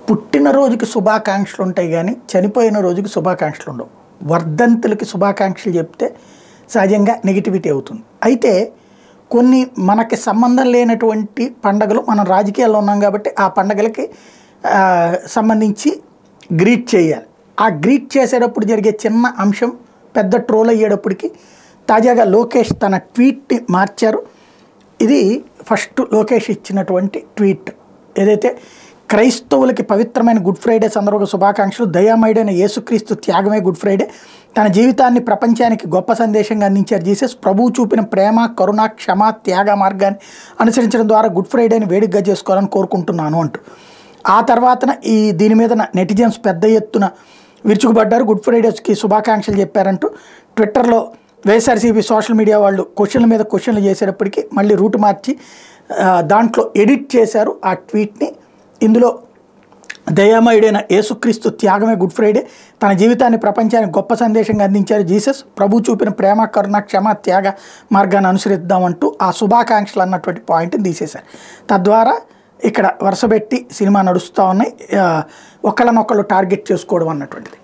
పుట్టినరోజుకి శుభాకాంక్షలు ఉంటాయి కానీ చనిపోయిన రోజుకి శుభాకాంక్షలు ఉండవు. వర్ధంతులకి శుభాకాంక్షలు చెప్తే సహజంగా నెగిటివిటీ అవుతుంది. అయితే కొన్ని మనకి సంబంధం లేనటువంటి పండగలు, మనం రాజకీయాల్లో ఉన్నాం కాబట్టి ఆ పండగలకి సంబంధించి గ్రీట్ చేయాలి. ఆ గ్రీట్ చేసేటప్పుడు జరిగే చిన్న అంశం పెద్ద ట్రోల్ అయ్యేటప్పటికి తాజాగా లోకేష్ తన ట్వీట్ని మార్చారు. ఇది ఫస్ట్ లోకేష్ ఇచ్చినటువంటి ట్వీట్. ఏదైతే క్రైస్తవులకి పవిత్రమైన గుడ్ ఫ్రైడే సందర్భంగా శుభాకాంక్షలు, దయామయుడైన యేసుక్రీస్తు త్యాగమే గుడ్ ఫ్రైడే, తన జీవితాన్ని ప్రపంచానికి గొప్ప సందేశంగా అందించారు జీసస్, ప్రభువు చూపిన ప్రేమ, కరుణ, క్షమ, త్యాగ మార్గాన్ని అనుసరించడం ద్వారా గుడ్ ఫ్రైడేని వేడుకగా చేసుకోవాలని కోరుకుంటున్నాను అంటూ ఆ తర్వాత దీని మీద నెటిజన్స్ పెద్ద ఎత్తున విరుచుకుపడ్డారు. గుడ్ ఫ్రైడేస్కి శుభాకాంక్షలు చెప్పారంటూ ట్విట్టర్లో వైఎస్ఆర్సీపీ సోషల్ మీడియా వాళ్ళు క్వశ్చన్ల మీద క్వశ్చన్లు చేసేటప్పటికి మళ్ళీ రూట్ మార్చి దాంట్లో ఎడిట్ చేశారు ఆ ట్వీట్ని. ఇందులో దయామయుడైన యేసుక్రీస్తు త్యాగమే గుడ్ ఫ్రైడే, తన జీవితాన్ని ప్రపంచానికి గొప్ప సందేశంగా అందించారు జీసస్, ప్రభు చూపిన ప్రేమ, కరుణ, క్షమ, త్యాగ మార్గాన్ని అనుసరిద్దామంటూ ఆ శుభాకాంక్షలు అన్నటువంటి పాయింట్ని తీసేశారు. తద్వారా ఇక్కడ వరుసపెట్టి సినిమా నడుస్తూ ఉన్నాయి, ఒకళ్ళనొకళ్ళు టార్గెట్ చేసుకోవడం అన్నటువంటిది.